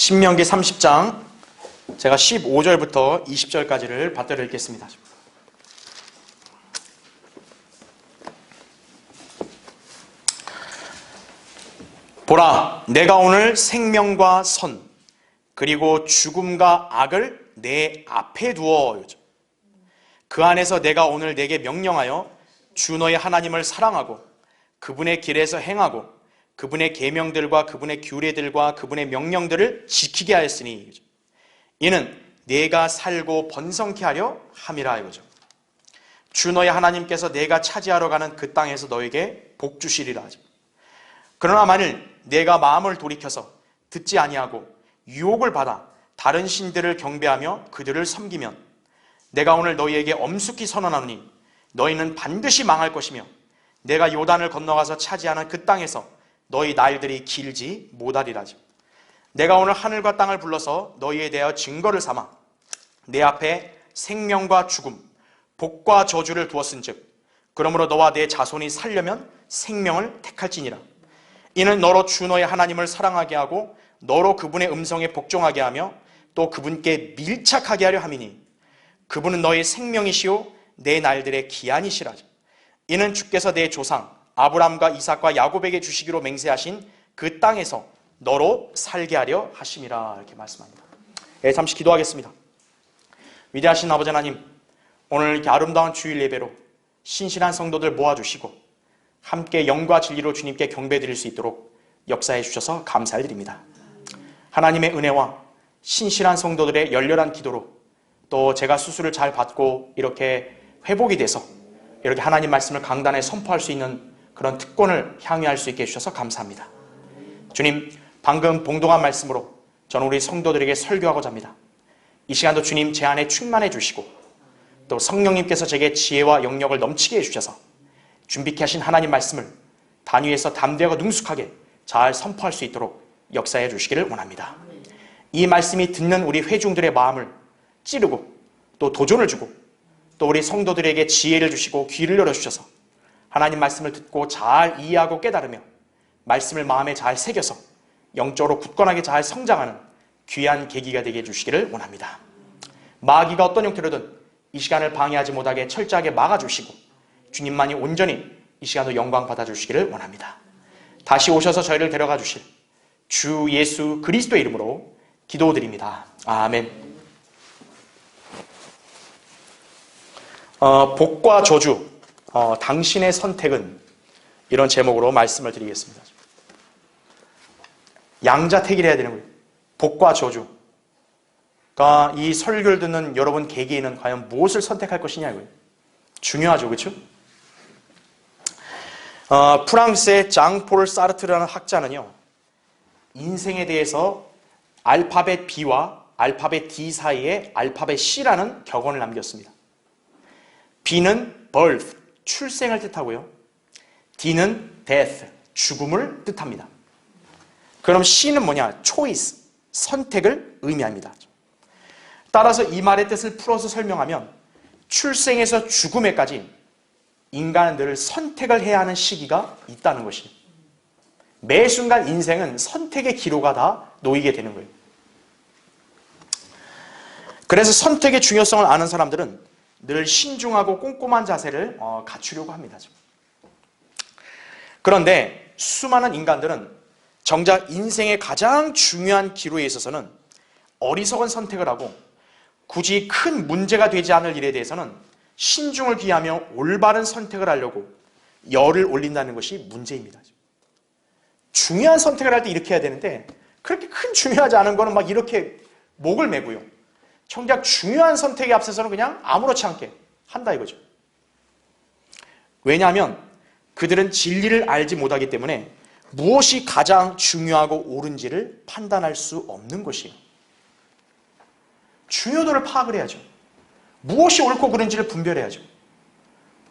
신명기 30장 제가 15절부터 20절까지를 받들어 읽겠습니다. 보라, 내가 오늘 생명과 선 그리고 죽음과 악을 내 앞에 두어 그 안에서 내가 오늘 내게 명령하여 주 너의 하나님을 사랑하고 그분의 길에서 행하고 그분의 계명들과 그분의 규례들과 그분의 명령들을 지키게 하였으니 이는 내가 살고 번성케 하려 함이라 이거죠. 주 너의 하나님께서 내가 차지하러 가는 그 땅에서 너에게 복 주시리라 하죠. 그러나 만일 내가 마음을 돌이켜서 듣지 아니하고 유혹을 받아 다른 신들을 경배하며 그들을 섬기면 내가 오늘 너희에게 엄숙히 선언하노니 너희는 반드시 망할 것이며 내가 요단을 건너가서 차지하는 그 땅에서 너희 날들이 길지 못하리라죠. 내가 오늘 하늘과 땅을 불러서 너희에 대하여 증거를 삼아 내 앞에 생명과 죽음, 복과 저주를 두었은즉 그러므로 너와 내 자손이 살려면 생명을 택할지니라. 이는 너로 주 너의 하나님을 사랑하게 하고 너로 그분의 음성에 복종하게 하며 또 그분께 밀착하게 하려 함이니 그분은 너의 생명이시오 내 날들의 기한이시라. 이는 주께서 내 조상 아브람과 이삭과 야곱에게 주시기로 맹세하신 그 땅에서 너로 살게 하려 하심이라. 이렇게 말씀합니다. 잠시 기도하겠습니다. 위대하신 아버지 하나님, 오늘 이렇게 아름다운 주일 예배로 신실한 성도들 모아주시고 함께 영과 진리로 주님께 경배드릴 수 있도록 역사해 주셔서 감사드립니다. 하나님의 은혜와 신실한 성도들의 열렬한 기도로 또 제가 수술을 잘 받고 이렇게 회복이 돼서 이렇게 하나님 말씀을 강단에 선포할 수 있는 그런 특권을 향유할 수 있게 해주셔서 감사합니다. 주님, 방금 봉독한 말씀으로 저는 우리 성도들에게 설교하고자 합니다. 이 시간도 주님 제 안에 충만해 주시고 또 성령님께서 제게 지혜와 영역을 넘치게 해주셔서 준비케 하신 하나님 말씀을 단위에서 담대하고 능숙하게 잘 선포할 수 있도록 역사해 주시기를 원합니다. 이 말씀이 듣는 우리 회중들의 마음을 찌르고 또 도전을 주고 또 우리 성도들에게 지혜를 주시고 귀를 열어주셔서 하나님 말씀을 듣고 잘 이해하고 깨달으며 말씀을 마음에 잘 새겨서 영적으로 굳건하게 잘 성장하는 귀한 계기가 되게 해주시기를 원합니다. 마귀가 어떤 형태로든 이 시간을 방해하지 못하게 철저하게 막아주시고 주님만이 온전히 이 시간도 영광 받아주시기를 원합니다. 다시 오셔서 저희를 데려가 주실 주 예수 그리스도의 이름으로 기도드립니다. 아멘. 복과 저주, 당신의 선택은 이런 제목으로 말씀을 드리겠습니다. 양자택일을 해야 되는 거예요. 복과 저주. 그러니까 이 설교를 듣는 여러분 개개인은 과연 무엇을 선택할 것이냐고요. 중요하죠, 그렇죠? 프랑스의 장폴 사르트르라는 학자는요, 인생에 대해서 알파벳 B와 알파벳 D 사이에 알파벳 C라는 격언을 남겼습니다. B는 birth, 출생을 뜻하고요. D는 death, 죽음을 뜻합니다. 그럼 C는 뭐냐? choice, 선택을 의미합니다. 따라서 이 말의 뜻을 풀어서 설명하면 출생에서 죽음에까지 인간은 늘 선택을 해야 하는 시기가 있다는 것이에요. 매 순간 인생은 선택의 기로가 다 놓이게 되는 거예요. 그래서 선택의 중요성을 아는 사람들은 늘 신중하고 꼼꼼한 자세를 갖추려고 합니다. 그런데 수많은 인간들은 정작 인생의 가장 중요한 기로에 있어서는 어리석은 선택을 하고 굳이 큰 문제가 되지 않을 일에 대해서는 신중을 기하며 올바른 선택을 하려고 열을 올린다는 것이 문제입니다. 중요한 선택을 할 때 이렇게 해야 되는데 그렇게 큰 중요하지 않은 거는 막 이렇게 목을 매고요. 정작 중요한 선택에 앞서서는 그냥 아무렇지 않게 한다 이거죠. 왜냐하면 그들은 진리를 알지 못하기 때문에 무엇이 가장 중요하고 옳은지를 판단할 수 없는 것이에요. 중요도를 파악을 해야죠. 무엇이 옳고 그른지를 분별해야죠.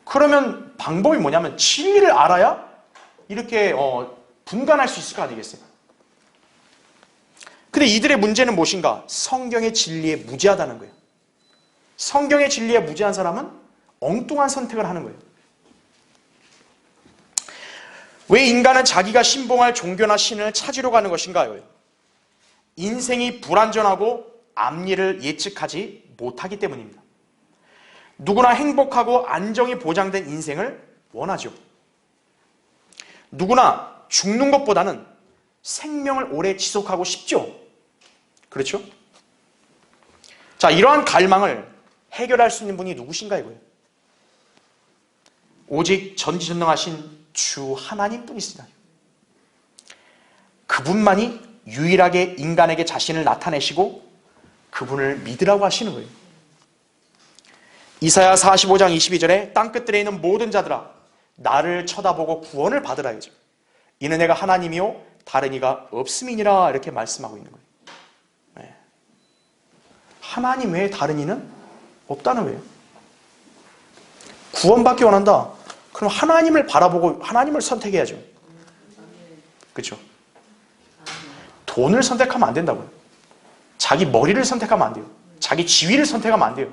그러면 방법이 뭐냐면 진리를 알아야 이렇게 분간할 수 있을 거 아니겠어요? 근데 이들의 문제는 무엇인가? 성경의 진리에 무지하다는 거예요. 성경의 진리에 무지한 사람은 엉뚱한 선택을 하는 거예요. 왜 인간은 자기가 신봉할 종교나 신을 찾으러 가는 것인가요? 인생이 불완전하고 앞일을 예측하지 못하기 때문입니다. 누구나 행복하고 안정이 보장된 인생을 원하죠. 누구나 죽는 것보다는 생명을 오래 지속하고 싶죠. 그렇죠? 자, 이러한 갈망을 해결할 수 있는 분이 누구신가 이거예요. 오직 전지전능하신 주 하나님뿐이시다. 그분만이 유일하게 인간에게 자신을 나타내시고 그분을 믿으라고 하시는 거예요. 이사야 45장 22절에 땅끝들에 있는 모든 자들아 나를 쳐다보고 구원을 받으라 이죠. 이는 내가 하나님이요 다른 이가 없음이니라 이렇게 말씀하고 있는 거예요. 네. 하나님 외에 다른 이는 없다는 거예요. 구원받기 원한다. 그럼 하나님을 바라보고 하나님을 선택해야죠. 그렇죠? 돈을 선택하면 안 된다고요. 자기 머리를 선택하면 안 돼요. 자기 지위를 선택하면 안 돼요.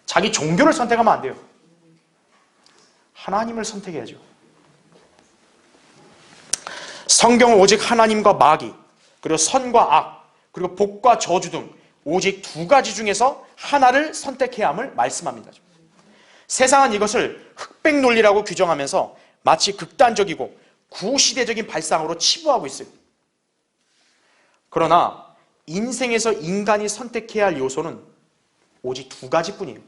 자기 종교를 선택하면 안 돼요. 하나님을 선택해야죠. 성경은 오직 하나님과 마귀, 그리고 선과 악, 그리고 복과 저주 등 오직 두 가지 중에서 하나를 선택해야 함을 말씀합니다. 세상은 이것을 흑백 논리라고 규정하면서 마치 극단적이고 구시대적인 발상으로 치부하고 있어요. 그러나 인생에서 인간이 선택해야 할 요소는 오직 두 가지뿐이에요.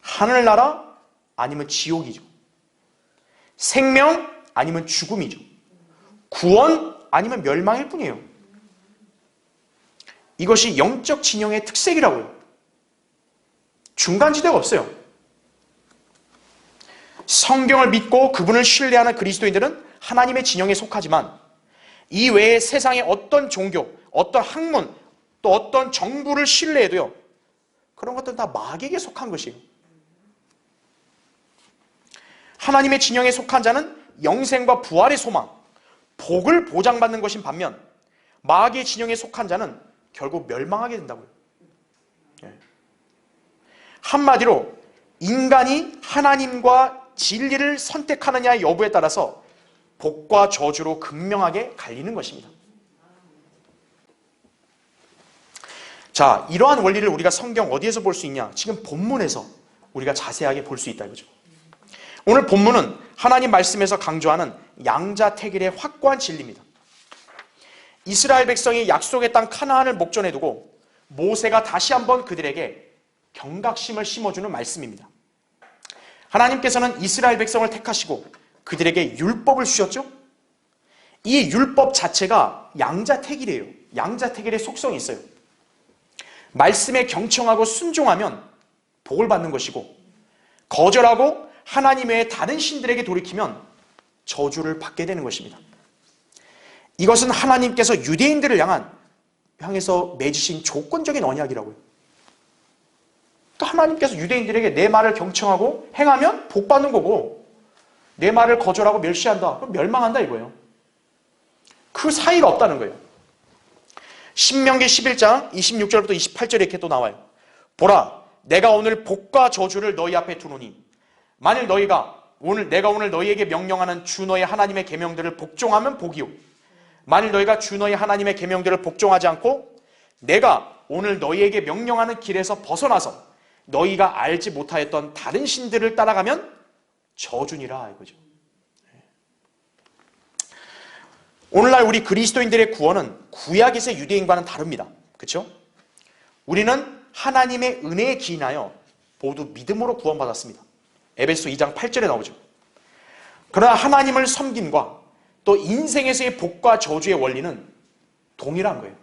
하늘나라 아니면 지옥이죠. 생명 아니면 죽음이죠. 구원 아니면 멸망일 뿐이에요. 이것이 영적 진영의 특색이라고요. 중간지대가 없어요. 성경을 믿고 그분을 신뢰하는 그리스도인들은 하나님의 진영에 속하지만 이 외에 세상의 어떤 종교, 어떤 학문, 또 어떤 정부를 신뢰해도요, 그런 것들은 다 마귀에게 속한 것이에요. 하나님의 진영에 속한 자는 영생과 부활의 소망, 복을 보장받는 것인 반면 마귀의 진영에 속한 자는 결국 멸망하게 된다고요. 한마디로 인간이 하나님과 진리를 선택하느냐 여부에 따라서 복과 저주로 극명하게 갈리는 것입니다. 자, 이러한 원리를 우리가 성경 어디에서 볼 수 있냐? 지금 본문에서 우리가 자세하게 볼 수 있다 이거죠. 오늘 본문은 하나님 말씀에서 강조하는 양자택일의 확고한 진리입니다. 이스라엘 백성이 약속의 땅 카나안을 목전에 두고 모세가 다시 한번 그들에게 경각심을 심어주는 말씀입니다. 하나님께서는 이스라엘 백성을 택하시고 그들에게 율법을 주셨죠? 이 율법 자체가 양자택일이에요. 양자택일의 속성이 있어요. 말씀에 경청하고 순종하면 복을 받는 것이고, 거절하고 하나님 외에 다른 신들에게 돌이키면 저주를 받게 되는 것입니다. 이것은 하나님께서 유대인들을 향해서 맺으신 조건적인 언약이라고요. 또 하나님께서 유대인들에게 내 말을 경청하고 행하면 복 받는 거고, 내 말을 거절하고 멸시한다, 그럼 멸망한다 이거예요. 그 사이가 없다는 거예요. 신명기 11장 26절부터 28절에 이렇게 또 나와요. 보라, 내가 오늘 복과 저주를 너희 앞에 두노니 만일 내가 오늘 너희에게 명령하는 주 너희 하나님의 계명들을 복종하면 복이요, 만일 너희가 주 너희 하나님의 계명들을 복종하지 않고 내가 오늘 너희에게 명령하는 길에서 벗어나서 너희가 알지 못하였던 다른 신들을 따라가면 저주니라 이거죠. 오늘날 우리 그리스도인들의 구원은 구약에서의 유대인과는 다릅니다. 그렇죠? 우리는 하나님의 은혜에 기인하여 모두 믿음으로 구원받았습니다. 에베소 2장 8절에 나오죠. 그러나 하나님을 섬김과 또 인생에서의 복과 저주의 원리는 동일한 거예요.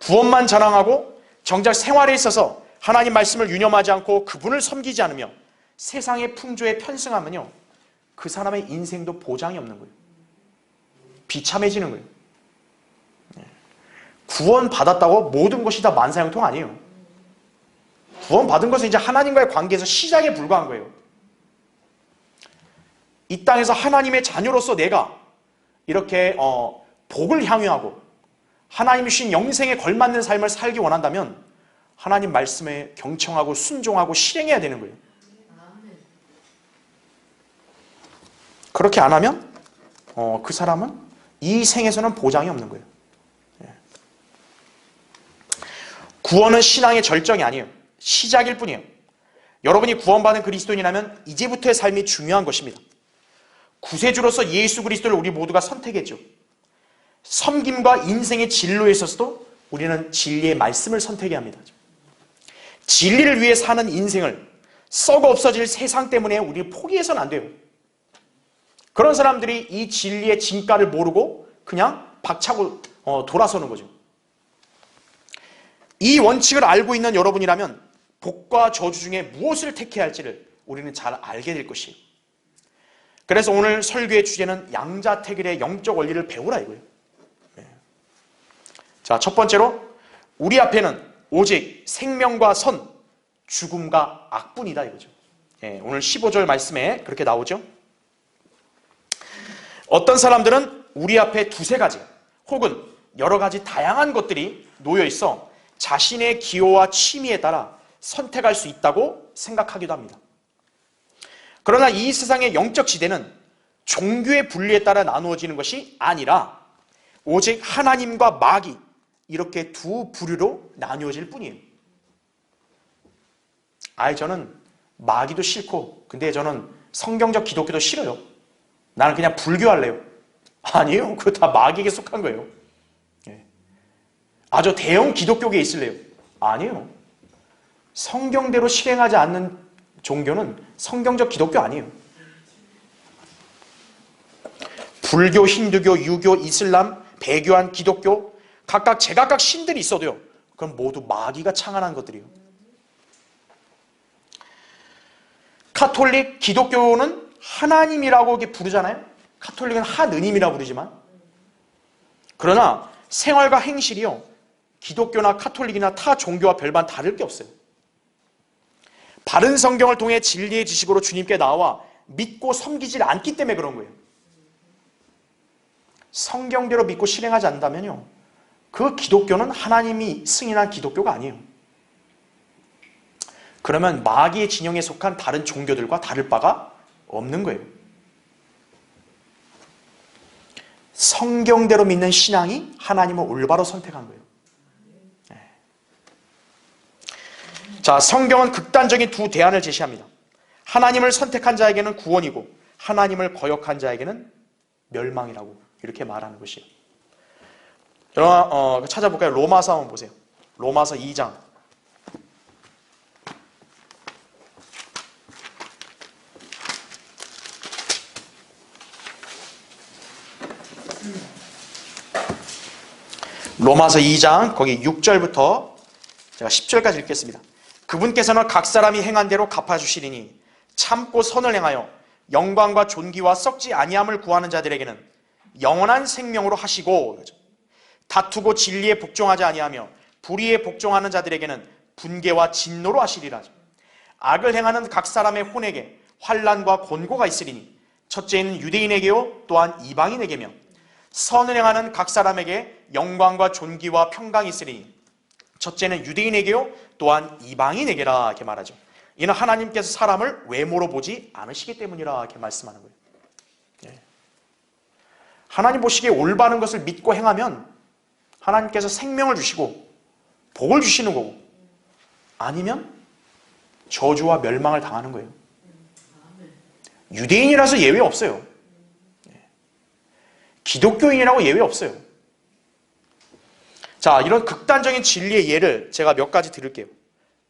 구원만 자랑하고 정작 생활에 있어서 하나님 말씀을 유념하지 않고 그분을 섬기지 않으며 세상의 풍조에 편승하면요, 그 사람의 인생도 보장이 없는 거예요. 비참해지는 거예요. 구원받았다고 모든 것이 다 만사형통 아니에요. 구원받은 것은 이제 하나님과의 관계에서 시작에 불과한 거예요. 이 땅에서 하나님의 자녀로서 내가 이렇게 복을 향유하고 하나님이 주신 영생에 걸맞는 삶을 살기 원한다면 하나님 말씀에 경청하고 순종하고 실행해야 되는 거예요. 그렇게 안 하면 그 사람은 이 생에서는 보장이 없는 거예요. 구원은 신앙의 절정이 아니에요. 시작일 뿐이에요. 여러분이 구원받은 그리스도인이라면 이제부터의 삶이 중요한 것입니다. 구세주로서 예수 그리스도를 우리 모두가 선택했죠. 섬김과 인생의 진로에 있어서도 우리는 진리의 말씀을 선택해야 합니다. 진리를 위해 사는 인생을 썩어 없어질 세상 때문에 우리 포기해서는 안 돼요. 그런 사람들이 이 진리의 진가를 모르고 그냥 박차고 돌아서는 거죠. 이 원칙을 알고 있는 여러분이라면 복과 저주 중에 무엇을 택해야 할지를 우리는 잘 알게 될 것이에요. 그래서 오늘 설교의 주제는 양자택일의 영적 원리를 배우라 이거예요. 자, 첫 번째로 우리 앞에는 오직 생명과 선, 죽음과 악뿐이다 이거죠. 오늘 15절 말씀에 그렇게 나오죠. 어떤 사람들은 우리 앞에 두세 가지 혹은 여러 가지 다양한 것들이 놓여 있어 자신의 기호와 취미에 따라 선택할 수 있다고 생각하기도 합니다. 그러나 이 세상의 영적 지대는 종교의 분리에 따라 나누어지는 것이 아니라 오직 하나님과 마귀 이렇게 두 부류로 나누어질 뿐이에요. 저는 마귀도 싫고 근데 저는 성경적 기독교도 싫어요. 나는 그냥 불교할래요. 아니에요. 그거 다 마귀에게 속한 거예요. 저 대형 기독교계에 있을래요. 아니에요. 성경대로 실행하지 않는 종교는 성경적 기독교 아니에요. 불교, 힌두교, 유교, 이슬람, 배교한 기독교 각각 제각각 신들이 있어도요. 그건 모두 마귀가 창안한 것들이에요. 카톨릭, 기독교는 하나님이라고 이렇게 부르잖아요. 카톨릭은 하느님이라고 부르지만 그러나 생활과 행실이요. 기독교나 카톨릭이나 타 종교와 별반 다를 게 없어요. 바른 성경을 통해 진리의 지식으로 주님께 나와 믿고 섬기질 않기 때문에 그런 거예요. 성경대로 믿고 실행하지 않는다면요. 그 기독교는 하나님이 승인한 기독교가 아니에요. 그러면 마귀의 진영에 속한 다른 종교들과 다를 바가 없는 거예요. 성경대로 믿는 신앙이 하나님을 올바로 선택한 거예요. 자, 성경은 극단적인 두 대안을 제시합니다. 하나님을 선택한 자에게는 구원이고 하나님을 거역한 자에게는 멸망이라고 이렇게 말하는 것이에요. 여러분 찾아볼까요? 로마서 한번 보세요. 로마서 2장. 로마서 2장 거기 6절부터 제가 10절까지 읽겠습니다. 그분께서는 각 사람이 행한 대로 갚아주시리니 참고 선을 행하여 영광과 존귀와 썩지 아니함을 구하는 자들에게는 영원한 생명으로 하시고 다투고 진리에 복종하지 아니하며 불의에 복종하는 자들에게는 분개와 진노로 하시리라. 악을 행하는 각 사람의 혼에게 환난과 곤고가 있으리니 첫째는 유대인에게요 또한 이방인에게며 선을 행하는 각 사람에게 영광과 존귀와 평강이 있으리니 첫째는 유대인에게요 또한 이방인에게라 이렇게 말하죠. 이는 하나님께서 사람을 외모로 보지 않으시기 때문이라 이렇게 말씀하는 거예요. 하나님 보시기에 올바른 것을 믿고 행하면 하나님께서 생명을 주시고 복을 주시는 거고 아니면 저주와 멸망을 당하는 거예요. 유대인이라서 예외 없어요. 기독교인이라고 예외 없어요. 자, 이런 극단적인 진리의 예를 제가 몇 가지 드릴게요.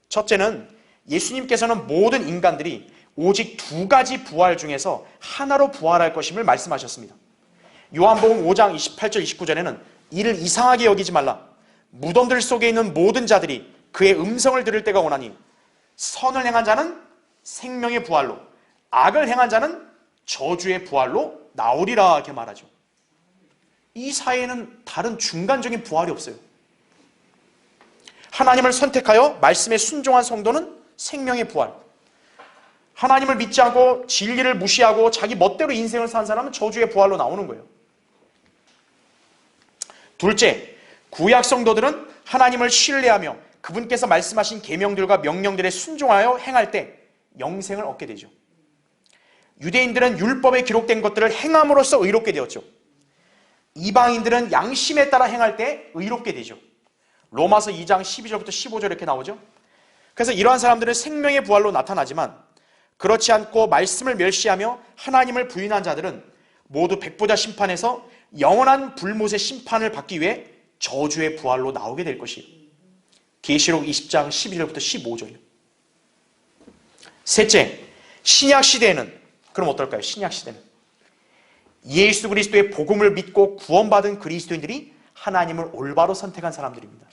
첫째는 예수님께서는 모든 인간들이 오직 두 가지 부활 중에서 하나로 부활할 것임을 말씀하셨습니다. 요한복음 5장 28절 29절에는 이를 이상하게 여기지 말라. 무덤들 속에 있는 모든 자들이 그의 음성을 들을 때가 오나니 선을 행한 자는 생명의 부활로 악을 행한 자는 저주의 부활로 나오리라 이렇게 말하죠. 이 사이에는 다른 중간적인 부활이 없어요. 하나님을 선택하여 말씀에 순종한 성도는 생명의 부활. 하나님을 믿지 않고 진리를 무시하고 자기 멋대로 인생을 산 사람은 저주의 부활로 나오는 거예요. 둘째, 구약 성도들은 하나님을 신뢰하며 그분께서 말씀하신 계명들과 명령들에 순종하여 행할 때 영생을 얻게 되죠. 유대인들은 율법에 기록된 것들을 행함으로써 의롭게 되었죠. 이방인들은 양심에 따라 행할 때 의롭게 되죠. 로마서 2장 12절부터 15절 이렇게 나오죠. 그래서 이러한 사람들은 생명의 부활로 나타나지만 그렇지 않고 말씀을 멸시하며 하나님을 부인한 자들은 모두 백보자 심판에서 영원한 불못의 심판을 받기 위해 저주의 부활로 나오게 될 것이에요. 계시록 20장 12절부터 15절이요. 셋째, 신약 시대에는 그럼 어떨까요? 신약 시대는 예수 그리스도의 복음을 믿고 구원받은 그리스도인들이 하나님을 올바로 선택한 사람들입니다.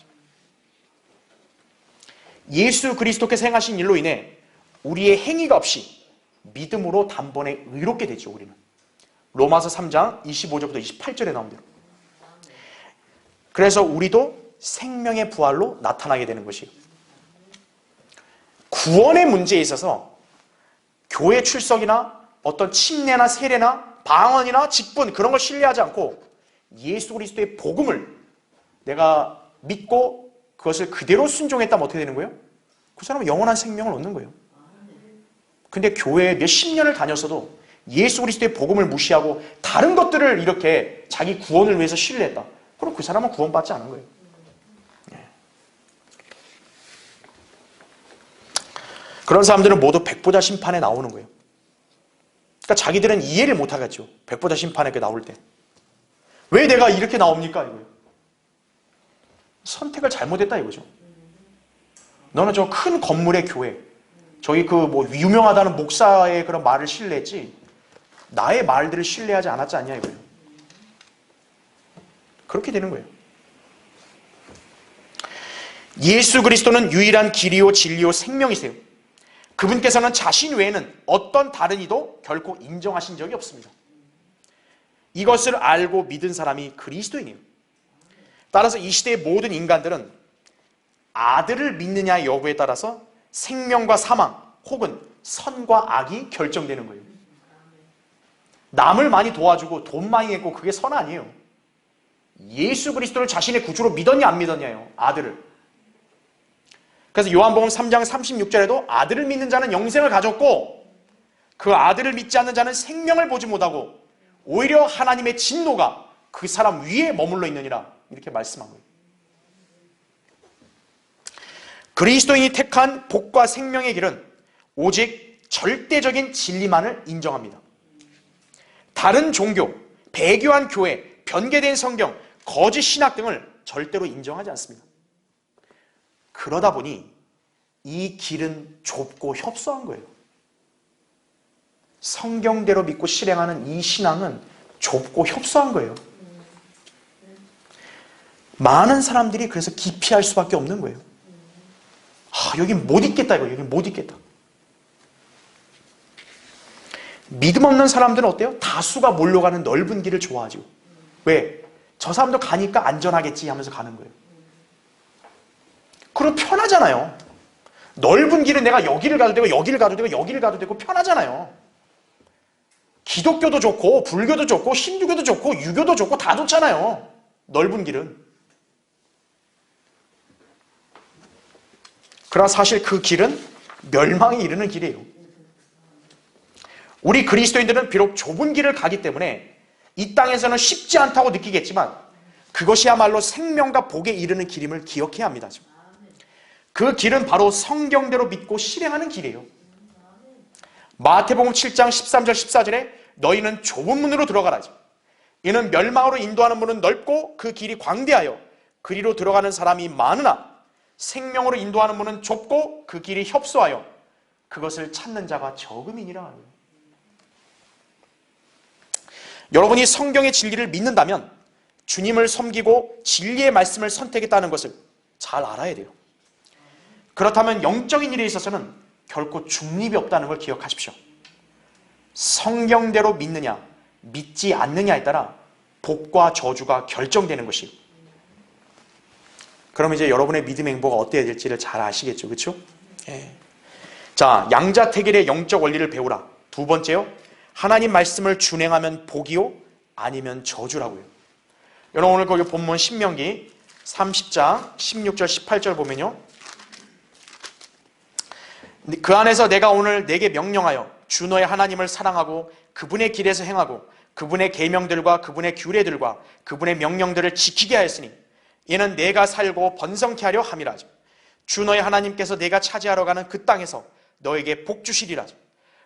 예수 그리스도께서 행하신 일로 인해 우리의 행위가 없이 믿음으로 단번에 의롭게 되죠. 우리는 로마서 3장 25절부터 28절에 나온 대로. 그래서 우리도 생명의 부활로 나타나게 되는 것이에요. 구원의 문제에 있어서 교회 출석이나 어떤 침례나 세례나 방언이나 직분 그런 걸 신뢰하지 않고 예수 그리스도의 복음을 내가 믿고 그것을 그대로 순종했다면 어떻게 되는 거예요? 그 사람은 영원한 생명을 얻는 거예요. 근데 교회에 몇십 년을 다녔어도 예수 그리스도의 복음을 무시하고 다른 것들을 이렇게 자기 구원을 위해서 신뢰했다. 그럼 그 사람은 구원받지 않은 거예요. 그런 사람들은 모두 백보자 심판에 나오는 거예요. 그러니까 자기들은 이해를 못하겠죠. 백보자 심판에 나올 때. 왜 내가 이렇게 나옵니까? 이거예요. 선택을 잘못했다 이거죠. 너는 저 큰 건물의 교회, 저기 유명하다는 목사의 그런 말을 신뢰했지 나의 말들을 신뢰하지 않았지 않냐 이거예요. 그렇게 되는 거예요. 예수 그리스도는 유일한 길이요 진리요 생명이세요. 그분께서는 자신 외에는 어떤 다른 이도 결코 인정하신 적이 없습니다. 이것을 알고 믿은 사람이 그리스도인이에요. 따라서 이 시대의 모든 인간들은 아들을 믿느냐 여부에 따라서 생명과 사망 혹은 선과 악이 결정되는 거예요. 남을 많이 도와주고 돈 많이 냈고 그게 선 아니에요. 예수 그리스도를 자신의 구주로 믿었냐 안 믿었냐요. 아들을. 그래서 요한복음 3장 36절에도 아들을 믿는 자는 영생을 가졌고 그 아들을 믿지 않는 자는 생명을 보지 못하고 오히려 하나님의 진노가 그 사람 위에 머물러 있느니라 이렇게 말씀한 거예요. 그리스도인이 택한 복과 생명의 길은 오직 절대적인 진리만을 인정합니다. 다른 종교, 배교한 교회, 변개된 성경, 거짓 신학 등을 절대로 인정하지 않습니다. 그러다 보니 이 길은 좁고 협소한 거예요. 성경대로 믿고 실행하는 이 신앙은 좁고 협소한 거예요. 많은 사람들이 그래서 기피할 수밖에 없는 거예요. 여긴 못 있겠다 이거. 여긴 못 있겠다. 믿음 없는 사람들은 어때요? 다수가 몰려가는 넓은 길을 좋아하죠. 왜? 저 사람도 가니까 안전하겠지 하면서 가는 거예요. 그럼 편하잖아요. 넓은 길은 내가 여기를 가도 되고 여기를 가도 되고 여기를 가도 되고 편하잖아요. 기독교도 좋고 불교도 좋고 힌두교도 좋고 유교도 좋고 다 좋잖아요. 넓은 길은. 그러나 사실 그 길은 멸망에 이르는 길이에요. 우리 그리스도인들은 비록 좁은 길을 가기 때문에 이 땅에서는 쉽지 않다고 느끼겠지만 그것이야말로 생명과 복에 이르는 길임을 기억해야 합니다. 그 길은 바로 성경대로 믿고 실행하는 길이에요. 마태복음 7장 13절 14절에 너희는 좁은 문으로 들어가라지. 이는 멸망으로 인도하는 문은 넓고 그 길이 광대하여 그리로 들어가는 사람이 많으나 생명으로 인도하는 문은 좁고 그 길이 협소하여 그것을 찾는 자가 적음이니라. 여러분이 성경의 진리를 믿는다면 주님을 섬기고 진리의 말씀을 선택했다는 것을 잘 알아야 돼요. 그렇다면 영적인 일에 있어서는 결코 중립이 없다는 걸 기억하십시오. 성경대로 믿느냐 믿지 않느냐에 따라 복과 저주가 결정되는 것이에요. 그럼 이제 여러분의 믿음의 행보가 어때야 될지를 잘 아시겠죠. 그렇죠? 자, 양자택일의 영적 원리를 배우라. 두 번째요. 하나님 말씀을 준행하면 복이요 아니면 저주라고요. 여러분 오늘 거기 본문 신명기 30장 16절 18절 보면요. 그 안에서 내가 오늘 내게 명령하여 주 너의 하나님을 사랑하고 그분의 길에서 행하고 그분의 계명들과 그분의 규례들과 그분의 명령들을 지키게 하였으니 이는 내가 살고 번성케 하려 함이라죠. 주 너희 하나님께서 내가 차지하러 가는 그 땅에서 너에게 복 주시리라죠.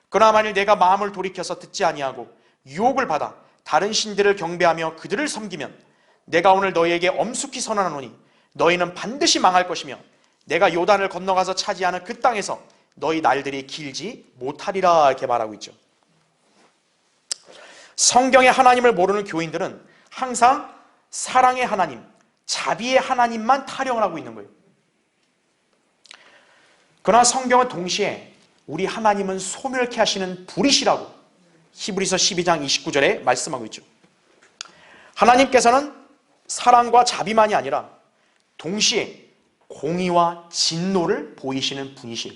그러나 만일 내가 마음을 돌이켜서 듣지 아니하고 유혹을 받아 다른 신들을 경배하며 그들을 섬기면 내가 오늘 너희에게 엄숙히 선언하노니 너희는 반드시 망할 것이며 내가 요단을 건너가서 차지하는 그 땅에서 너희 날들이 길지 못하리라 이렇게 말하고 있죠. 성경의 하나님을 모르는 교인들은 항상 사랑의 하나님, 자비의 하나님만 타령을 하고 있는 거예요. 그러나 성경은 동시에 우리 하나님은 소멸케 하시는 불이시라고 히브리서 12장 29절에 말씀하고 있죠. 하나님께서는 사랑과 자비만이 아니라 동시에 공의와 진노를 보이시는 분이시에요.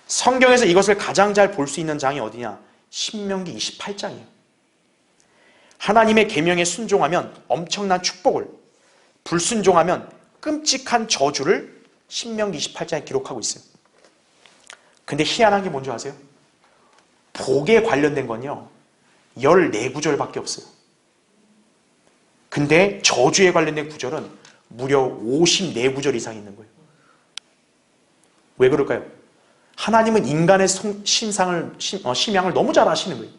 성경에서 이것을 가장 잘 볼 수 있는 장이 어디냐? 신명기 28장이에요. 하나님의 계명에 순종하면 엄청난 축복을, 불순종하면 끔찍한 저주를 신명기 28장에 기록하고 있어요. 근데 희한한 게 뭔지 아세요? 복에 관련된 건요 14구절밖에 없어요. 근데 저주에 관련된 구절은 무려 54구절 이상 있는 거예요. 왜 그럴까요? 하나님은 인간의 심양을 너무 잘 아시는 거예요.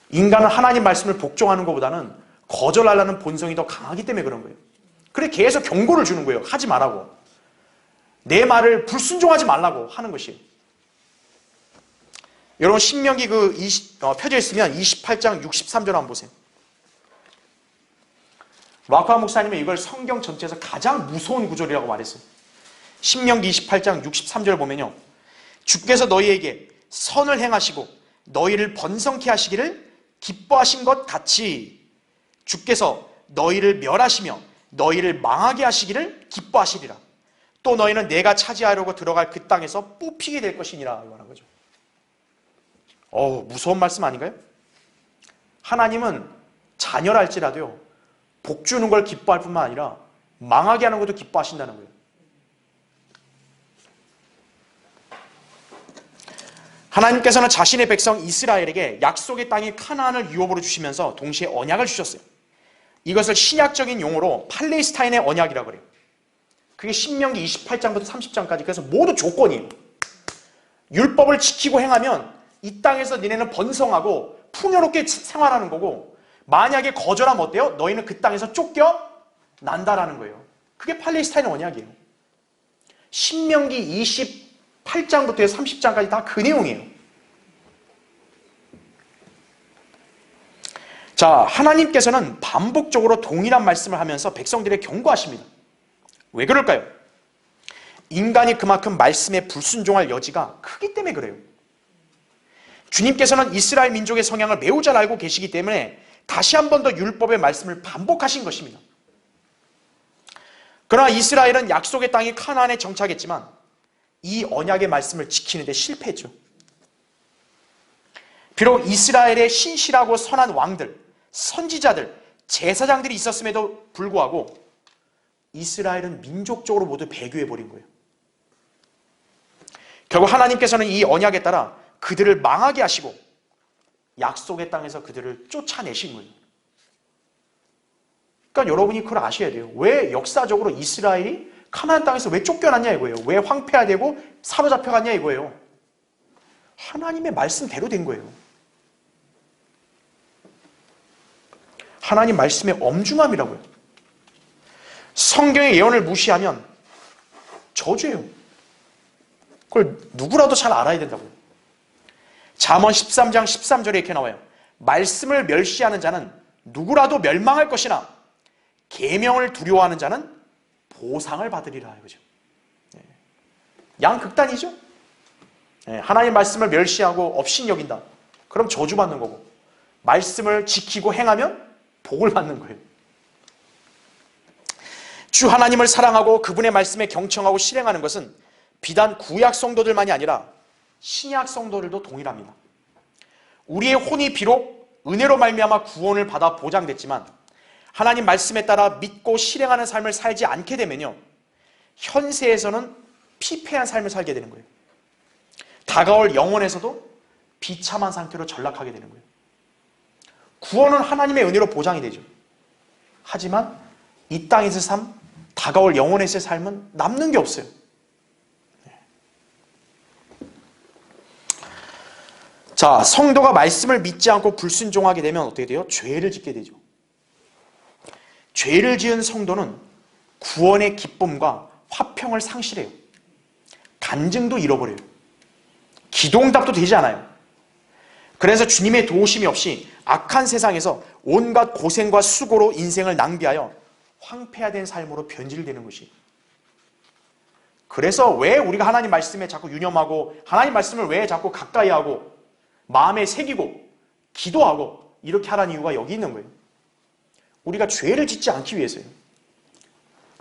인간은 하나님 말씀을 복종하는 것보다는 거절하려는 본성이 더 강하기 때문에 그런 거예요. 그래 계속 경고를 주는 거예요. 하지 말라고. 내 말을 불순종하지 말라고 하는 것이에요. 여러분 신명기 펴져 있으면 28장 63절 한번 보세요. 와카 목사님은 이걸 성경 전체에서 가장 무서운 구절이라고 말했어요. 신명기 28장 63절 보면요. 주께서 너희에게 선을 행하시고 너희를 번성케 하시기를 기뻐하신 것 같이 주께서 너희를 멸하시며 너희를 망하게 하시기를 기뻐하시리라. 또 너희는 내가 차지하려고 들어갈 그 땅에서 뽑히게 될 것이니라 말한 거죠. 무서운 말씀 아닌가요? 하나님은 자녀랄지라도요 복 주는 걸 기뻐할 뿐만 아니라 망하게 하는 것도 기뻐하신다는 거예요. 하나님께서는 자신의 백성 이스라엘에게 약속의 땅인 카나안을 유업으로 주시면서 동시에 언약을 주셨어요. 이것을 신약적인 용어로 팔레스타인의 언약이라고 그래요. 그게 신명기 28장부터 30장까지 그래서 모두 조건이에요. 율법을 지키고 행하면 이 땅에서 니네는 번성하고 풍요롭게 생활하는 거고 만약에 거절하면 어때요? 너희는 그 땅에서 쫓겨난다라는 거예요. 그게 팔레스타인의 언약이에요. 신명기 28장부터 30장까지 다 그 내용이에요. 자, 하나님께서는 반복적으로 동일한 말씀을 하면서 백성들에게 경고하십니다. 왜 그럴까요? 인간이 그만큼 말씀에 불순종할 여지가 크기 때문에 그래요. 주님께서는 이스라엘 민족의 성향을 매우 잘 알고 계시기 때문에 다시 한 번 더 율법의 말씀을 반복하신 것입니다. 그러나 이스라엘은 약속의 땅이 카나안에 정착했지만 이 언약의 말씀을 지키는데 실패했죠. 비록 이스라엘의 신실하고 선한 왕들, 선지자들, 제사장들이 있었음에도 불구하고 이스라엘은 민족적으로 모두 배교해버린 거예요. 결국 하나님께서는 이 언약에 따라 그들을 망하게 하시고 약속의 땅에서 그들을 쫓아내신 거예요. 그러니까 여러분이 그걸 아셔야 돼요. 왜 역사적으로 이스라엘이 카나안 땅에서 왜 쫓겨났냐 이거예요. 왜 황폐화되고 사로잡혀갔냐 이거예요. 하나님의 말씀대로 된 거예요. 하나님 말씀의 엄중함이라고요. 성경의 예언을 무시하면 저주예요. 그걸 누구라도 잘 알아야 된다고요. 잠언 13장 13절에 이렇게 나와요. 말씀을 멸시하는 자는 누구라도 멸망할 것이나 계명을 두려워하는 자는 보상을 받으리라 이거죠. 양극단이죠. 하나님 말씀을 멸시하고 업신여긴다. 그럼 저주받는 거고 말씀을 지키고 행하면 복을 받는 거예요. 주 하나님을 사랑하고 그분의 말씀에 경청하고 실행하는 것은 비단 구약 성도들만이 아니라 신약 성도들도 동일합니다. 우리의 혼이 비록 은혜로 말미암아 구원을 받아 보장됐지만 하나님 말씀에 따라 믿고 실행하는 삶을 살지 않게 되면요 현세에서는 피폐한 삶을 살게 되는 거예요. 다가올 영혼에서도 비참한 상태로 전락하게 되는 거예요. 구원은 하나님의 은혜로 보장이 되죠. 하지만 이 땅에서의 삶, 다가올 영혼에서의 삶은 남는 게 없어요. 자, 성도가 말씀을 믿지 않고 불순종하게 되면 어떻게 돼요? 죄를 짓게 되죠. 죄를 지은 성도는 구원의 기쁨과 화평을 상실해요. 간증도 잃어버려요. 기도응답도 되지 않아요. 그래서 주님의 도우심이 없이 악한 세상에서 온갖 고생과 수고로 인생을 낭비하여 황폐화된 삶으로 변질되는 것이. 그래서 왜 우리가 하나님 말씀에 자꾸 유념하고 하나님 말씀을 왜 자꾸 가까이 하고 마음에 새기고 기도하고 이렇게 하라는 이유가 여기 있는 거예요. 우리가 죄를 짓지 않기 위해서요.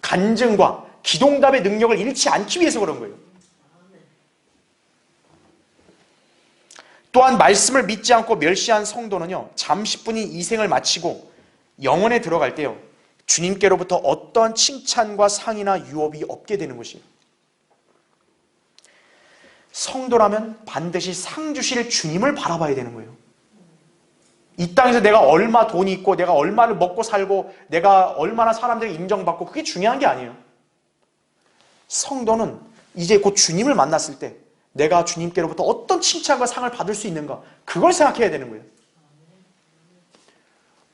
간증과 기도응답의 능력을 잃지 않기 위해서 그런 거예요. 또한 말씀을 믿지 않고 멸시한 성도는요, 잠시뿐이 이 생을 마치고 영원에 들어갈 때요, 주님께로부터 어떤 칭찬과 상이나 유업이 없게 되는 것이에요. 성도라면 반드시 상 주실 주님을 바라봐야 되는 거예요. 이 땅에서 내가 얼마 돈이 있고 내가 얼마를 먹고 살고 내가 얼마나 사람들에게 인정받고 그게 중요한 게 아니에요. 성도는 이제 곧 주님을 만났을 때 내가 주님께로부터 어떤 칭찬과 상을 받을 수 있는가, 그걸 생각해야 되는 거예요.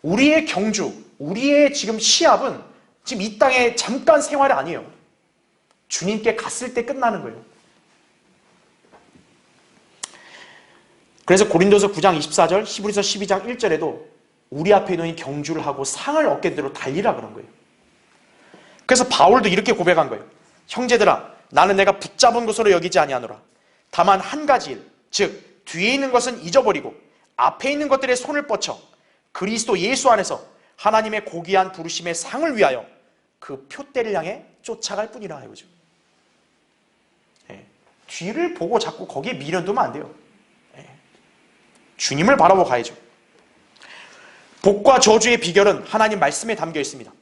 우리의 경주, 우리의 지금 시합은 지금 이 땅에 잠깐 생활이 아니에요. 주님께 갔을 때 끝나는 거예요. 그래서 고린도서 9장 24절, 히브리서 12장 1절에도 우리 앞에 있는 경주를 하고 상을 얻게 대로 달리라 그런 거예요. 그래서 바울도 이렇게 고백한 거예요. 형제들아, 나는 내가 붙잡은 것으로 여기지 아니하노라. 다만 한 가지 일, 즉 뒤에 있는 것은 잊어버리고 앞에 있는 것들에 손을 뻗쳐 그리스도 예수 안에서 하나님의 고귀한 부르심의 상을 위하여 그 표대를 향해 쫓아갈 뿐이라 이거죠. 뒤를 보고 자꾸 거기에 미련 두면 안 돼요. 주님을 바라보고 가야죠. 복과 저주의 비결은 하나님 말씀에 담겨 있습니다.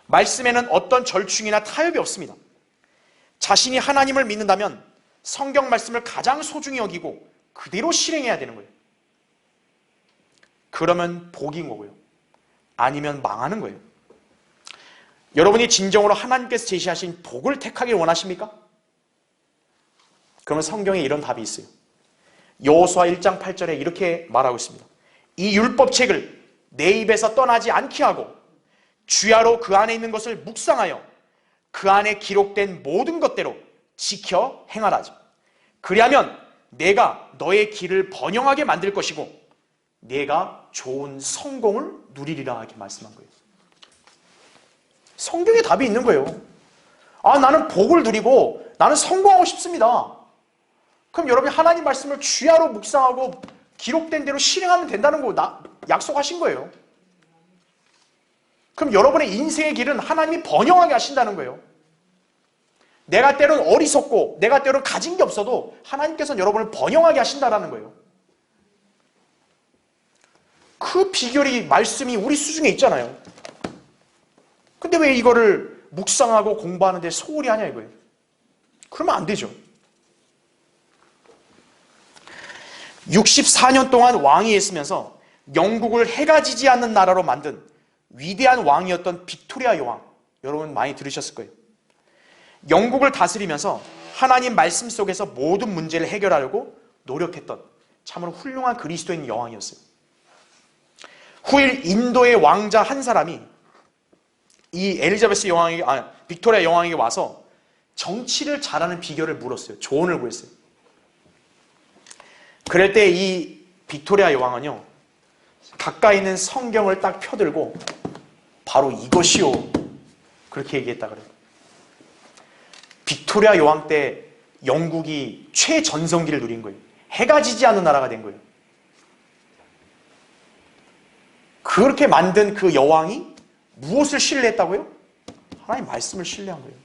말씀에는 어떤 절충이나 타협이 없습니다. 자신이 하나님을 믿는다면 성경 말씀을 가장 소중히 여기고 그대로 실행해야 되는 거예요. 그러면 복인 거고요. 아니면 망하는 거예요. 여러분이 진정으로 하나님께서 제시하신 복을 택하길 원하십니까? 그러면 성경에 이런 답이 있어요. 여호수아 1장 8절에 이렇게 말하고 있습니다. 이 율법책을 내 입에서 떠나지 않게 하고 주야로 그 안에 있는 것을 묵상하여 그 안에 기록된 모든 것대로 지켜 행하라지. 그리하면 내가 너의 길을 번영하게 만들 것이고 내가 좋은 성공을 누리리라 하게 말씀한 거예요. 성경에 답이 있는 거예요. 아, 나는 복을 누리고 나는 성공하고 싶습니다. 그럼 여러분이 하나님 말씀을 주야로 묵상하고 기록된 대로 실행하면 된다는 거 약속하신 거예요. 그럼 여러분의 인생의 길은 하나님이 번영하게 하신다는 거예요. 내가 때로는 어리석고 내가 때로는 가진 게 없어도 하나님께서는 여러분을 번영하게 하신다는 거예요. 그 비결이 말씀이 우리 수중에 있잖아요. 근데 왜 이거를 묵상하고 공부하는데 소홀히 하냐 이거예요. 그러면 안 되죠. 64년 동안 왕위에 있으면서 영국을 해가 지지 않는 나라로 만든 위대한 왕이었던 빅토리아 여왕, 여러분 많이 들으셨을 거예요. 영국을 다스리면서 하나님 말씀 속에서 모든 문제를 해결하려고 노력했던 참으로 훌륭한 그리스도인 여왕이었어요. 후일 인도의 왕자 한 사람이 이 엘리자베스 여왕에게, 빅토리아 여왕에게 와서 정치를 잘하는 비결을 물었어요. 조언을 구했어요. 그럴 때 이 빅토리아 여왕은요, 가까이 있는 성경을 딱 펴들고 바로 이것이요, 그렇게 얘기했다 그래요. 빅토리아 여왕 때 영국이 최전성기를 누린 거예요. 해가 지지 않는 나라가 된 거예요. 그렇게 만든 그 여왕이 무엇을 신뢰했다고요? 하나님 말씀을 신뢰한 거예요.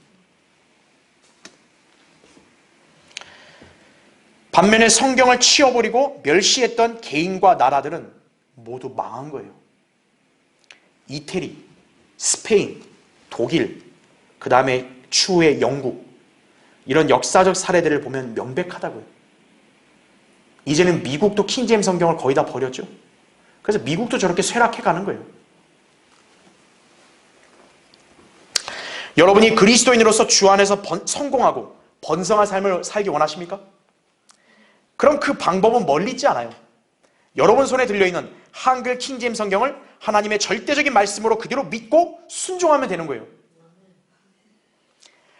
반면에 성경을 치워버리고 멸시했던 개인과 나라들은 모두 망한 거예요. 이태리, 스페인, 독일, 그 다음에 추후에 영국, 이런 역사적 사례들을 보면 명백하다고요. 이제는 미국도 킹제임 성경을 거의 다 버렸죠. 그래서 미국도 저렇게 쇠락해 가는 거예요. 여러분이 그리스도인으로서 주 안에서 성공하고 번성한 삶을 살기 원하십니까? 그럼 그 방법은 멀리 있지 않아요. 여러분 손에 들려있는 한글 킹제임 성경을 하나님의 절대적인 말씀으로 그대로 믿고 순종하면 되는 거예요.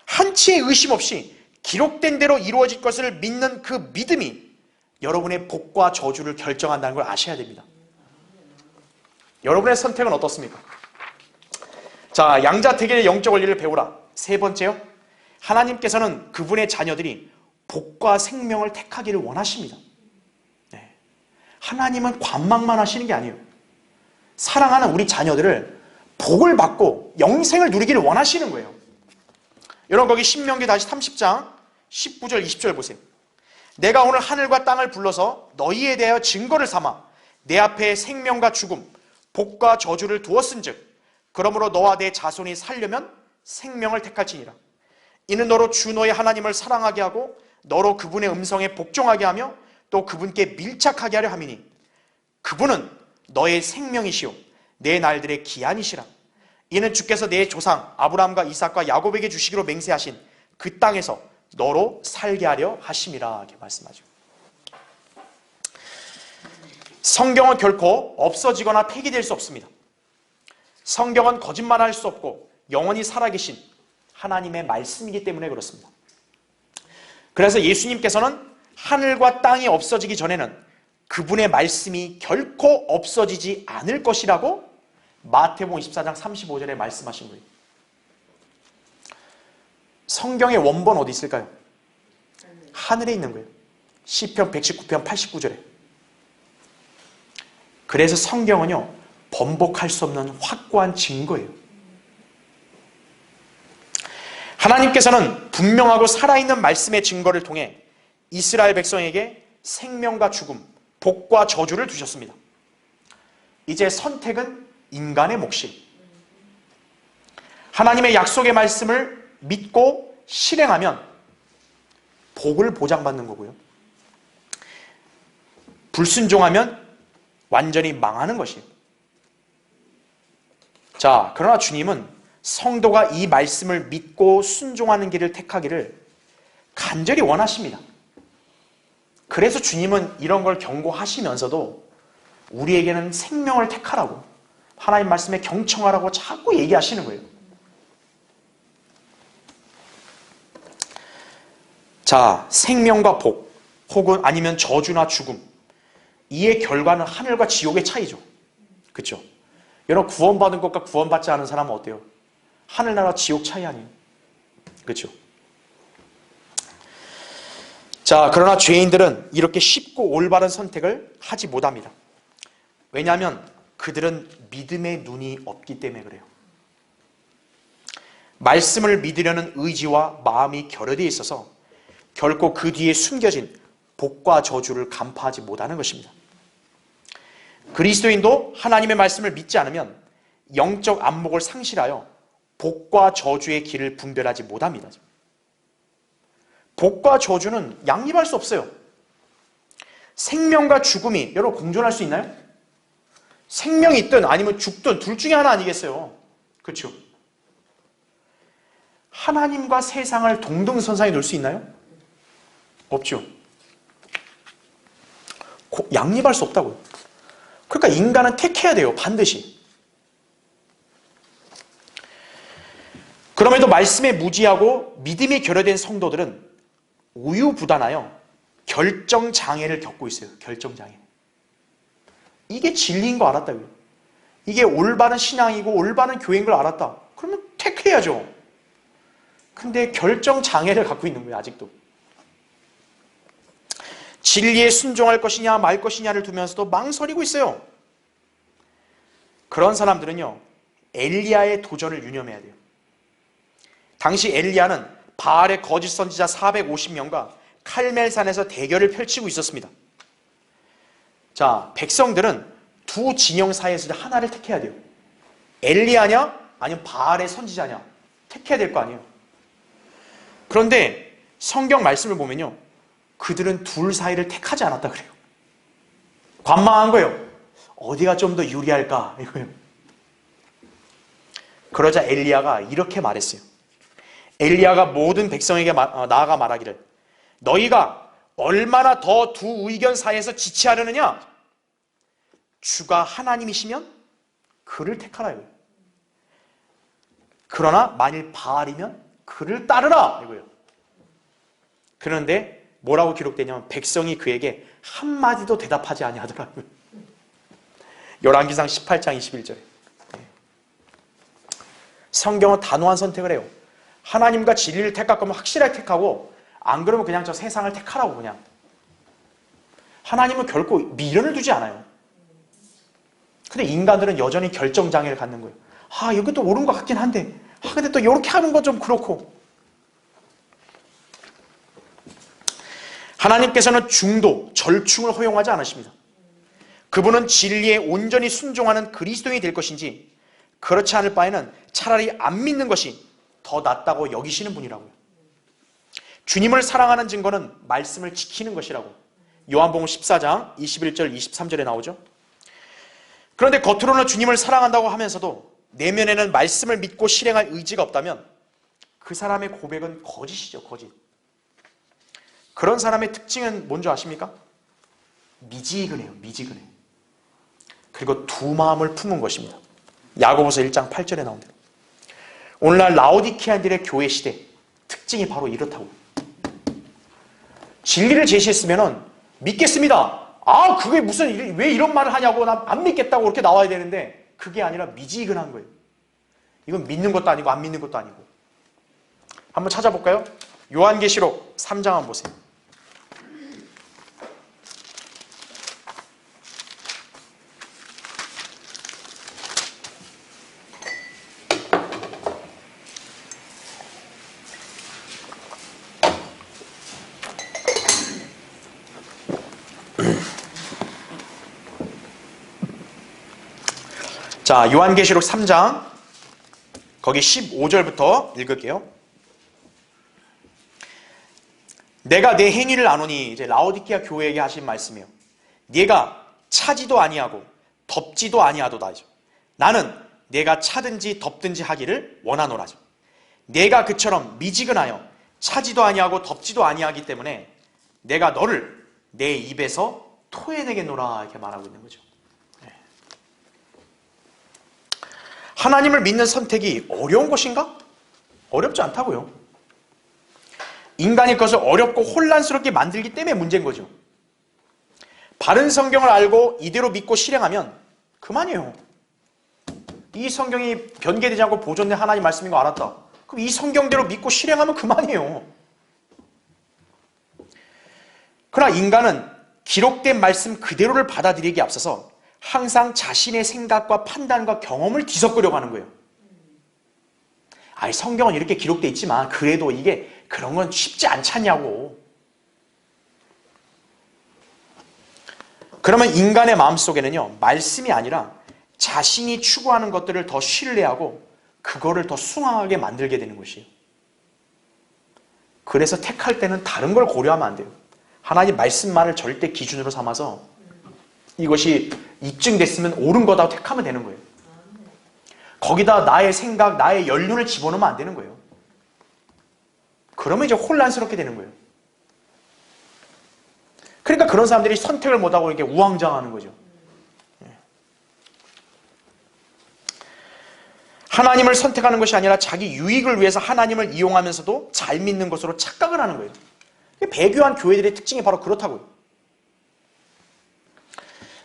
한치의 의심 없이 기록된 대로 이루어질 것을 믿는 그 믿음이 여러분의 복과 저주를 결정한다는 걸 아셔야 됩니다. 여러분의 선택은 어떻습니까? 자, 양자택일의 영적 원리를 배우라. 세 번째요. 하나님께서는 그분의 자녀들이 복과 생명을 택하기를 원하십니다. 네. 하나님은 관망만 하시는 게 아니에요. 사랑하는 우리 자녀들을 복을 받고 영생을 누리기를 원하시는 거예요. 여러분 거기 신명기 다시 30장 19절 20절 보세요. 내가 오늘 하늘과 땅을 불러서 너희에 대하여 증거를 삼아 내 앞에 생명과 죽음, 복과 저주를 두었은즉 그러므로 너와 내 자손이 살려면 생명을 택할지니라. 이는 너로 주 너의 하나님을 사랑하게 하고 너로 그분의 음성에 복종하게 하며 또 그분께 밀착하게 하려 함이니 그분은 너의 생명이시오 내 날들의 기한이시라. 이는 주께서 내 조상 아브라함과 이삭과 야곱에게 주시기로 맹세하신 그 땅에서 너로 살게 하려 하심이라. 이렇게 말씀하죠. 성경은 결코 없어지거나 폐기될 수 없습니다. 성경은 거짓말할 수 없고 영원히 살아계신 하나님의 말씀이기 때문에 그렇습니다. 그래서 예수님께서는 하늘과 땅이 없어지기 전에는 그분의 말씀이 결코 없어지지 않을 것이라고 마태복음 24장 35절에 말씀하신 거예요. 성경의 원본 어디 있을까요? 하늘에 있는 거예요. 시편 119편 89절에. 그래서 성경은요, 번복할 수 없는 확고한 증거예요. 하나님께서는 분명하고 살아있는 말씀의 증거를 통해 이스라엘 백성에게 생명과 죽음, 복과 저주를 두셨습니다. 이제 선택은 인간의 몫이. 하나님의 약속의 말씀을 믿고 실행하면 복을 보장받는 거고요. 불순종하면 완전히 망하는 것이에요. 자, 그러나 주님은 성도가 이 말씀을 믿고 순종하는 길을 택하기를 간절히 원하십니다. 그래서 주님은 이런 걸 경고하시면서도 우리에게는 생명을 택하라고, 하나님 말씀에 경청하라고 자꾸 얘기하시는 거예요. 자, 생명과 복, 혹은 아니면 저주나 죽음, 이의 결과는 하늘과 지옥의 차이죠. 그렇죠? 여러분, 구원받은 것과 구원받지 않은 사람은 어때요? 하늘나라 지옥 차이 아니에요? 그렇죠? 자, 그러나 죄인들은 이렇게 쉽고 올바른 선택을 하지 못합니다. 왜냐하면 그들은 믿음의 눈이 없기 때문에 그래요. 말씀을 믿으려는 의지와 마음이 결여되어 있어서 결코 그 뒤에 숨겨진 복과 저주를 간파하지 못하는 것입니다. 그리스도인도 하나님의 말씀을 믿지 않으면 영적 안목을 상실하여 복과 저주의 길을 분별하지 못합니다. 복과 저주는 양립할 수 없어요. 생명과 죽음이 여러분 공존할 수 있나요? 생명이 있든 아니면 죽든 둘 중에 하나 아니겠어요? 그렇죠? 하나님과 세상을 동등선상에 놓을 수 있나요? 없죠. 양립할 수 없다고요. 그러니까 인간은 택해야 돼요. 반드시. 그럼에도 말씀에 무지하고 믿음이 결여된 성도들은 우유부단하여 결정장애를 겪고 있어요. 결정장애. 이게 진리인 거 알았다고요. 이게 올바른 신앙이고 올바른 교회인 걸 알았다. 그러면 택해야죠. 근데 결정장애를 갖고 있는 거예요. 아직도. 진리에 순종할 것이냐 말 것이냐를 두면서도 망설이고 있어요. 그런 사람들은요, 엘리야의 도전을 유념해야 돼요. 당시 엘리야는 바알의 거짓 선지자 450명과 칼멜산에서 대결을 펼치고 있었습니다. 자, 백성들은 두 진영 사이에서 하나를 택해야 돼요. 엘리야냐 아니면 바알의 선지자냐 택해야 될 거 아니에요. 그런데 성경 말씀을 보면요, 그들은 둘 사이를 택하지 않았다 그래요. 관망한 거예요. 어디가 좀 더 유리할까 이거예요. 그러자 엘리야가 이렇게 말했어요. 엘리야가 모든 백성에게 나아가 말하기를 너희가 얼마나 더 두 의견 사이에서 지체하려느냐? 주가 하나님이시면 그를 택하라. 그러나 만일 바알이면 그를 따르라. 이거예요. 그런데 뭐라고 기록되냐면 백성이 그에게 한마디도 대답하지 아니하더라고요. 열왕기상 18장 21절에. 성경은 단호한 선택을 해요. 하나님과 진리를 택할 거면 확실하게 택하고 안 그러면 그냥 저 세상을 택하라고 그냥. 하나님은 결코 미련을 두지 않아요. 근데 인간들은 여전히 결정장애를 갖는 거예요. 아, 이것도 옳은 것 같긴 한데, 아, 근데 또 이렇게 하는 건 좀 그렇고. 하나님께서는 중도, 절충을 허용하지 않으십니다. 그분은 진리에 온전히 순종하는 그리스도인이 될 것인지, 그렇지 않을 바에는 차라리 안 믿는 것이 더 낫다고 여기시는 분이라고요. 주님을 사랑하는 증거는 말씀을 지키는 것이라고. 요한복음 14장 21절 23절에 나오죠. 그런데 겉으로는 주님을 사랑한다고 하면서도 내면에는 말씀을 믿고 실행할 의지가 없다면 그 사람의 고백은 거짓이죠. 거짓. 그런 사람의 특징은 뭔지 아십니까? 미지근해요. 미지근해. 그리고 두 마음을 품은 것입니다. 야고보서 1장 8절에 나온 대로. 오늘날 라오디케아인들의 교회 시대 특징이 바로 이렇다고. 진리를 제시했으면 믿겠습니다. 아, 그게 무슨, 왜 이런 말을 하냐고, 난 안 믿겠다고 그렇게 나와야 되는데, 그게 아니라 미지근한 거예요. 이건 믿는 것도 아니고 안 믿는 것도 아니고. 한번 찾아볼까요? 요한계시록 3장 한번 보세요. 자, 요한계시록 3장 거기 15절부터 읽을게요. 내가 내 행위를 아노니, 이제 라오디케아 교회에게 하신 말씀이에요. 네가 차지도 아니하고 덮지도 아니하도다. 나는 내가 차든지 덮든지 하기를 원하노라죠. 내가 그처럼 미지근하여 차지도 아니하고 덮지도 아니하기 때문에 내가 너를 내 입에서 토해내겠노라 이렇게 말하고 있는 거죠. 하나님을 믿는 선택이 어려운 것인가? 어렵지 않다고요. 인간이 그것을 어렵고 혼란스럽게 만들기 때문에 문제인 거죠. 바른 성경을 알고 이대로 믿고 실행하면 그만이에요. 이 성경이 변개되지 않고 보존된 하나님 말씀인 거 알았다. 그럼 이 성경대로 믿고 실행하면 그만이에요. 그러나 인간은 기록된 말씀 그대로를 받아들이기에 앞서서 항상 자신의 생각과 판단과 경험을 뒤섞으려고 하는 거예요. 아니, 성경은 이렇게 기록되어 있지만 그래도 이게 그런 건 쉽지 않잖냐고. 그러면 인간의 마음속에는요, 말씀이 아니라 자신이 추구하는 것들을 더 신뢰하고 그거를 더 숭앙하게 만들게 되는 것이에요. 그래서 택할 때는 다른 걸 고려하면 안 돼요. 하나님 말씀만을 절대 기준으로 삼아서 이것이 입증됐으면 옳은 거다 택하면 되는 거예요. 거기다 나의 생각, 나의 연륜을 집어넣으면 안 되는 거예요. 그러면 이제 혼란스럽게 되는 거예요. 그러니까 그런 사람들이 선택을 못하고 이렇게 우왕좌왕하는 거죠. 하나님을 선택하는 것이 아니라 자기 유익을 위해서 하나님을 이용하면서도 잘 믿는 것으로 착각을 하는 거예요. 배교한 교회들의 특징이 바로 그렇다고요.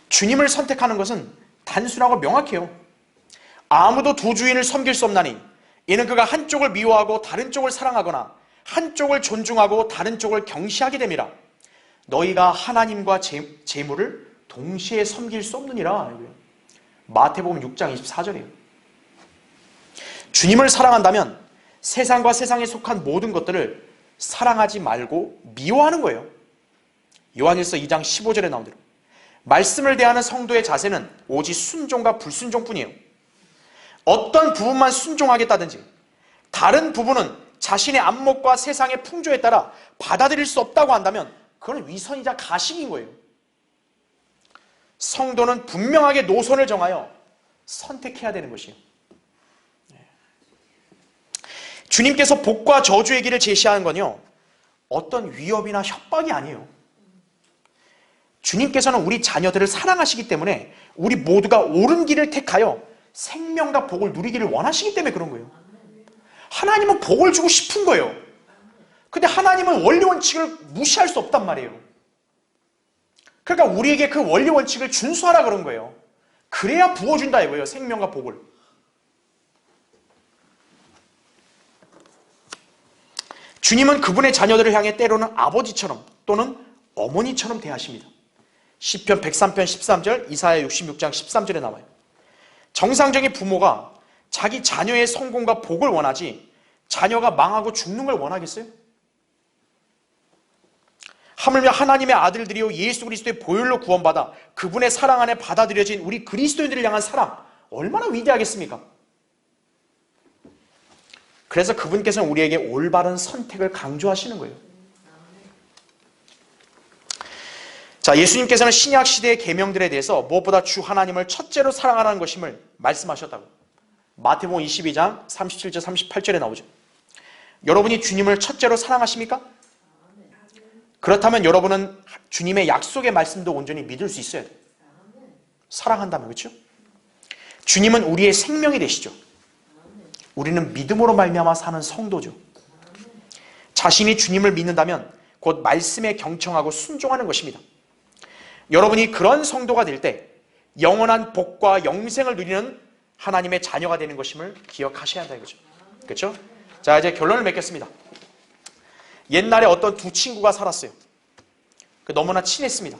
주님을 선택하는 것은 단순하고 명확해요. 아무도 두 주인을 섬길 수 없나니 이는 그가 한쪽을 미워하고 다른 쪽을 사랑하거나 한쪽을 존중하고 다른 쪽을 경시하게 됨이라. 너희가 하나님과 재물을 동시에 섬길 수 없느니라. 마태복음 6장 24절이에요. 주님을 사랑한다면 세상과 세상에 속한 모든 것들을 사랑하지 말고 미워하는 거예요. 요한일서 2장 15절에 나온 대로 말씀을 대하는 성도의 자세는 오직 순종과 불순종뿐이에요. 어떤 부분만 순종하겠다든지 다른 부분은 자신의 안목과 세상의 풍조에 따라 받아들일 수 없다고 한다면 그건 위선이자 가식인 거예요. 성도는 분명하게 노선을 정하여 선택해야 되는 것이에요. 주님께서 복과 저주의 길을 제시하는 건요, 어떤 위협이나 협박이 아니에요. 주님께서는 우리 자녀들을 사랑하시기 때문에 우리 모두가 옳은 길을 택하여 생명과 복을 누리기를 원하시기 때문에 그런 거예요. 하나님은 복을 주고 싶은 거예요. 근데 하나님은 원리 원칙을 무시할 수 없단 말이에요. 그러니까 우리에게 그 원리 원칙을 준수하라 그런 거예요. 그래야 부어준다 이거예요. 생명과 복을. 주님은 그분의 자녀들을 향해 때로는 아버지처럼 또는 어머니처럼 대하십니다. 시편 103편 13절, 이사야 66장 13절에 나와요. 정상적인 부모가 자기 자녀의 성공과 복을 원하지 자녀가 망하고 죽는 걸 원하겠어요? 하물며 하나님의 아들들이요 예수 그리스도의 보혈로 구원받아 그분의 사랑 안에 받아들여진 우리 그리스도인들을 향한 사랑, 얼마나 위대하겠습니까? 그래서 그분께서는 우리에게 올바른 선택을 강조하시는 거예요. 자, 예수님께서는 신약 시대의 계명들에 대해서 무엇보다 주 하나님을 첫째로 사랑하라는 것임을 말씀하셨다고. 마태복음 22장 37절 38절에 나오죠. 여러분이 주님을 첫째로 사랑하십니까? 그렇다면 여러분은 주님의 약속의 말씀도 온전히 믿을 수 있어야 돼요. 사랑한다면, 그렇죠? 주님은 우리의 생명이 되시죠. 우리는 믿음으로 말미암아 사는 성도죠. 자신이 주님을 믿는다면 곧 말씀에 경청하고 순종하는 것입니다. 여러분이 그런 성도가 될 때 영원한 복과 영생을 누리는 하나님의 자녀가 되는 것임을 기억하셔야 한다 이거죠. 그렇죠? 자, 이제 결론을 맺겠습니다. 옛날에 어떤 두 친구가 살았어요. 너무나 친했습니다.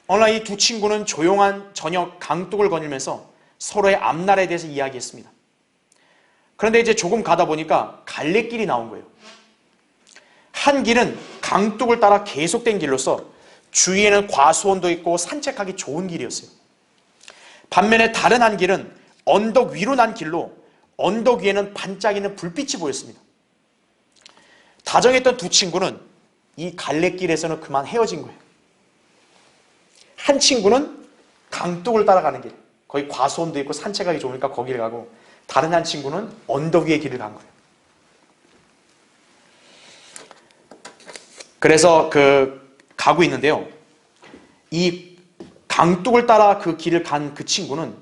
어느 날 이 두 친구는 조용한 저녁 강둑을 거닐면서 서로의 앞날에 대해서 이야기했습니다. 그런데 이제 조금 가다 보니까 갈래길이 나온 거예요. 한 길은 강둑을 따라 계속된 길로서 주위에는 과수원도 있고 산책하기 좋은 길이었어요. 반면에 다른 한 길은 언덕 위로 난 길로 언덕 위에는 반짝이는 불빛이 보였습니다. 다정했던 두 친구는 이 갈래길에서는 그만 헤어진 거예요. 한 친구는 강둑을 따라가는 길, 거기 과수원도 있고 산책하기 좋으니까 거기를 가고, 다른 한 친구는 언덕 위의 길을 간 거예요. 그래서 가고 있는데요, 이 강둑을 따라 그 길을 간 그 친구는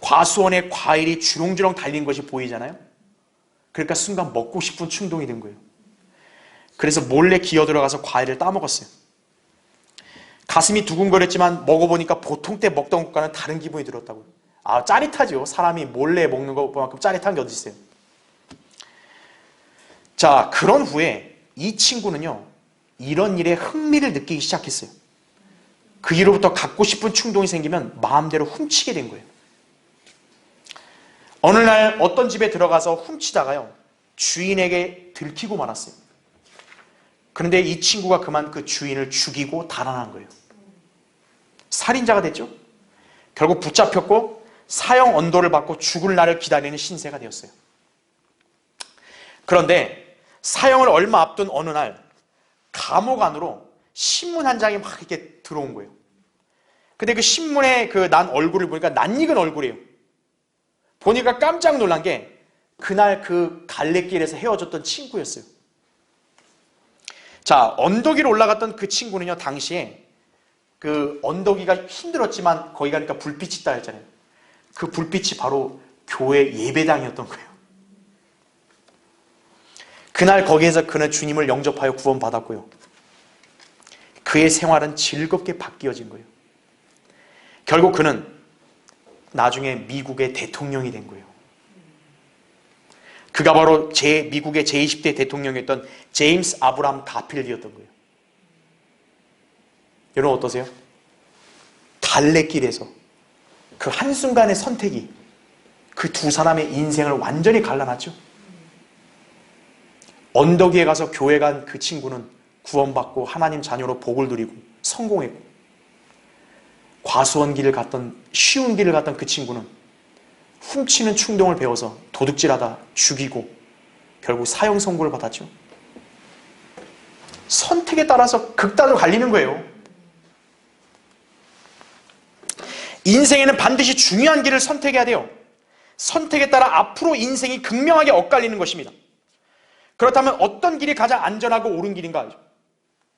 과수원에 과일이 주렁주렁 달린 것이 보이잖아요. 그러니까 순간 먹고 싶은 충동이 든 거예요. 그래서 몰래 기어 들어가서 과일을 따먹었어요. 가슴이 두근거렸지만 먹어보니까 보통 때 먹던 것과는 다른 기분이 들었다고요. 아, 짜릿하죠. 사람이 몰래 먹는 것만큼 짜릿한 게 어디 있어요. 자, 그런 후에 이 친구는요, 이런 일에 흥미를 느끼기 시작했어요. 그 이후로부터 갖고 싶은 충동이 생기면 마음대로 훔치게 된 거예요. 어느 날 어떤 집에 들어가서 훔치다가요, 주인에게 들키고 말았어요. 그런데 이 친구가 그만 그 주인을 죽이고 달아난 거예요. 살인자가 됐죠. 결국 붙잡혔고 사형 언도를 받고 죽을 날을 기다리는 신세가 되었어요. 그런데 사형을 얼마 앞둔 어느 날 감옥 안으로 신문 한 장이 막 이렇게 들어온 거예요. 근데 그 신문에 난 얼굴을 보니까 낯익은 얼굴이에요. 보니까 깜짝 놀란 게 그날 그 갈래길에서 헤어졌던 친구였어요. 자, 언덕 위로 올라갔던 그 친구는요, 당시에 그 언덕 위가 힘들었지만 거기 가니까 불빛이 있다 했잖아요. 그 불빛이 바로 교회 예배당이었던 거예요. 그날 거기에서 그는 주님을 영접하여 구원받았고요. 그의 생활은 즐겁게 바뀌어진 거예요. 결국 그는 나중에 미국의 대통령이 된 거예요. 그가 바로 미국의 제20대 대통령이었던 제임스 아브라함 가필드였던 거예요. 여러분 어떠세요? 갈래길에서 그 한순간의 선택이 그 두 사람의 인생을 완전히 갈라놨죠. 언덕 위에 가서 교회 간 그 친구는 구원받고 하나님 자녀로 복을 누리고 성공했고, 과수원 길을 갔던, 쉬운 길을 갔던 그 친구는 훔치는 충동을 배워서 도둑질하다 죽이고 결국 사형 선고를 받았죠. 선택에 따라서 극단으로 갈리는 거예요. 인생에는 반드시 중요한 길을 선택해야 돼요. 선택에 따라 앞으로 인생이 극명하게 엇갈리는 것입니다. 그렇다면 어떤 길이 가장 안전하고 옳은 길인가?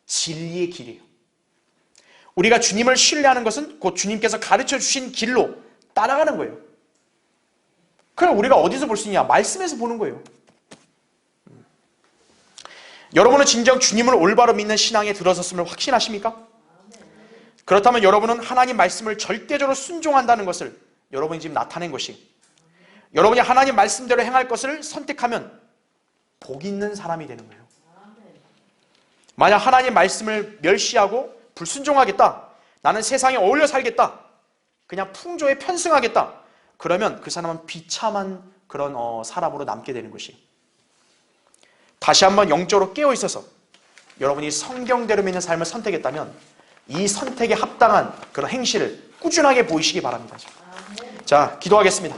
진리의 길이에요. 우리가 주님을 신뢰하는 것은 곧 주님께서 가르쳐 주신 길로 따라가는 거예요. 그럼 우리가 어디서 볼 수 있냐? 말씀에서 보는 거예요. 여러분은 진정 주님을 올바로 믿는 신앙에 들어섰음을 확신하십니까? 그렇다면 여러분은 하나님 말씀을 절대적으로 순종한다는 것을 여러분이 지금 나타낸 것이, 여러분이 하나님 말씀대로 행할 것을 선택하면 복 있는 사람이 되는 거예요. 만약 하나님 말씀을 멸시하고 불순종하겠다, 나는 세상에 어울려 살겠다, 그냥 풍조에 편승하겠다, 그러면 그 사람은 비참한 그런 사람으로 남게 되는 것이. 다시 한번 영적으로 깨어 있어서 여러분이 성경대로 믿는 삶을 선택했다면 이 선택에 합당한 그런 행실을 꾸준하게 보이시기 바랍니다. 자, 기도하겠습니다.